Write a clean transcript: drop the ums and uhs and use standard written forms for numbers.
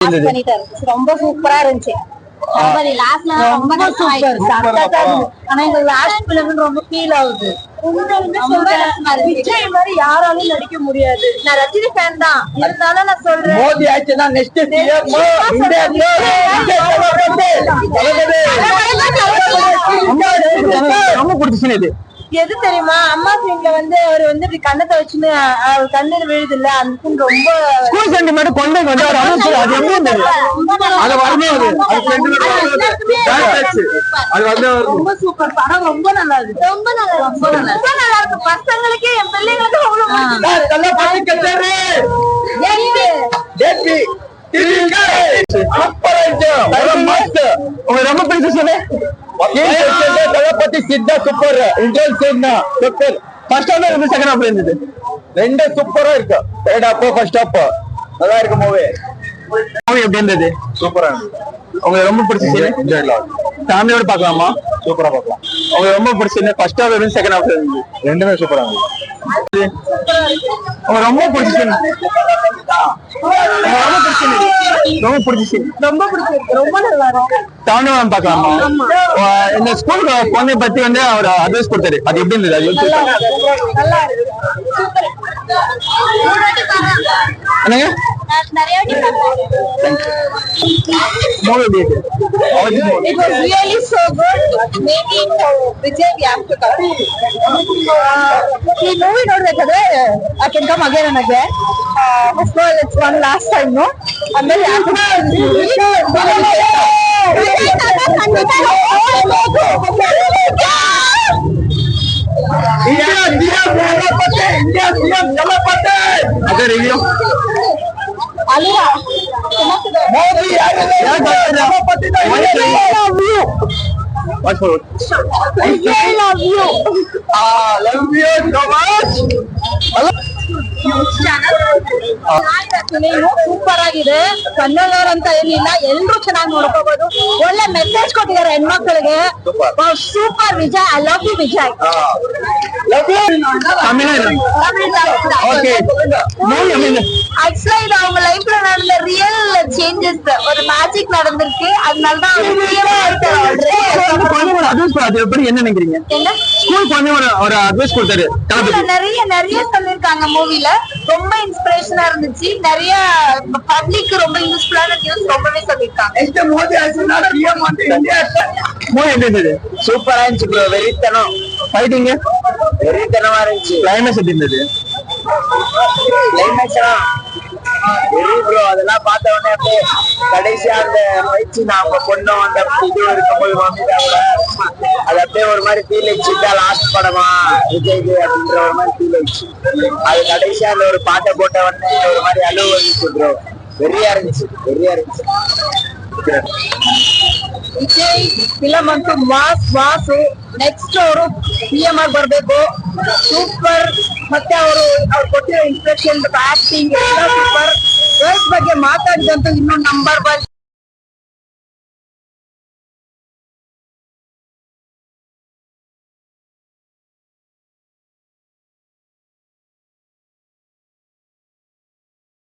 இருந்துச்சு? ரொம்ப சூப்பரா இருந்துச்சு. ரொம்ப ஃபீல் ஆகுது. விஜய் மாதிரி யாராலும் நடிக்க முடியாது. நான் ரஜினி ஃபேன் தான், இருந்தாலும் நான் சொல்றேன் மோடி ஆச்சுன்னா நெக்ஸ்ட் ரொம்ப பிடிச்சிச்சு. இது எது தெரியுமா? அம்மா சீன்ல வந்து அவர் வந்து இப்படி கண்ணத்தை வச்சுன்னு அவர் கண்ணீர் விழுது இல்ல, அந்த சீன் ரொம்ப ஸ்கூல் சென்டிமெண்ட் கொண்டு வந்து அவர் அனுப்பிச்சு. அது எப்படி இருந்தது? அது வரணும். ரொம்ப சூப்பர் படம். ரொம்ப நல்லா இருக்கு. ரொம்ப நல்லா இருக்கு. ரொம்ப நல்லா இருக்கு. பசங்களுக்கு என் பிள்ளைங்களுக்கு அவ்வளவு ரொம்ப பிடிச்சது. Thalapathy Chithha super. Super. First half இருந்து செகண்ட் ஹாஃப் இருந்தது. ரெண்டு சூப்பரா இருக்கு. தேர்ட் ஹாஃப் ஃபர்ஸ்ட் ஹாஃப் நல்லா இருக்கு. மூவி எப்படி இருந்தது? சூப்பரா இருந்தது. உங்களுக்கு ரொம்ப பிடிச்சது? ஃபேமிலியோட பார்க்கலாமா? சூப்பரா பார்க்கலாம். உங்களுக்கு ரொம்ப பிடிச்சது ஃபர்ஸ்ட் ஹாஃப் இருந்து செகண்ட் ஹாஃப் இருந்தது. ரெண்டுமே சூப்பரா இருந்தது. உங்களுக்கு ரொம்ப பிடிச்சது? ரொம்ப பிடிச்சிச்சு. ரொம்ப பிடிச்சிருக்கு. ரொம்ப நல்லா இருக்கு. தாண்டவம் பார்க்கலாமா? இந்த ஸ்கூல் பொண்ணை பத்தி வந்து அவர் அட்வைஸ் கொடுத்தாரு. அது எப்படி இருந்தது? அது நல்லா இருக்கு. என்னங்க movie it was really so good. Maybe Vijay we have to come. The movie not that I can come again and again. Of course it's one last time, no? And then review Alira Modi I love you. What for? I love you. Love you so much. Super ಆಗಿದೆ. ಕನ್ನಡದವ್ರು ಅಂತ ಏನಿಲ್ಲ, ಎಲ್ರು ಚೆನ್ನಾಗಿ ನೋಡ್ಕೋಬಹುದು. ಒಳ್ಳೆ message ಕೊಟ್ಟಿದ್ದಾರೆ ಹೆಣ್ಮಕ್ಳಿಗೆ. Super Vijay. I love you Vijay. ஆக்சுவலா இது அவங்க லைஃப்ல நடந்த ரியல் சேஞ்சஸ், ஒரு மேஜிக் நடந்திருக்கு. அதனாலதான் என்ன நினைக்கிறீங்க? நிறைய சொல்லிருக்காங்க மூவில. ரொம்ப இன்ஸ்பிரேஷனா இருந்துச்சு. நிறைய பப்ளிக் ரொம்ப யூஸ்ஃபுல்லான நியூஸ் ரொம்பவே சொல்லிருக்காங்க. சூப்பரா இருந்துச்சு ப்ரோ. வெறித்தனம் ஃபைட்டிங் வெறித்தனமா இருந்துச்சு. கிளைமேக்ஸ் எப்படி இருந்தது? அதெல்லாம் பார்த்த உடனே அப்படியே கடைசியா அந்த பயிற்சி நாம பொண்ணும் அந்த இது இருக்கும்போது அது அப்படியே ஒரு மாதிரி ஃபீல் ஆயிடுச்சு. லாஸ்ட் படமா விஜய் அப்படின்ற ஒரு மாதிரி ஃபீல் ஆயிடுச்சு. அது கடைசியா அந்த ஒரு பாட்டை போட்ட உடனே ஒரு மாதிரி அழுவு வந்துச்சு ப்ரோ. வெறியா இருந்துச்சு. ವಿಜಯ್ ಫಿಲಂ ಅಂತೂ ಮಾಸು. ನೆಕ್ಸ್ಟ್ ಅವರು CM ಆಗಿ ಬರ್ಬೇಕು. ಸೂಪರ್. ಮತ್ತೆ ಅವರು ಕೊಟ್ಟಿರೋ ಇನ್ಸ್ಪಿರೇಷನ್, ಆಕ್ಟಿಂಗ್ ಎಲ್ಲ ಸೂಪರ್. ಗರ್ಲ್ಸ್ ಬಗ್ಗೆ ಮಾತಾಡಿದಂತೂ ಇನ್ನೊಂದು ನಂಬರ್ 1.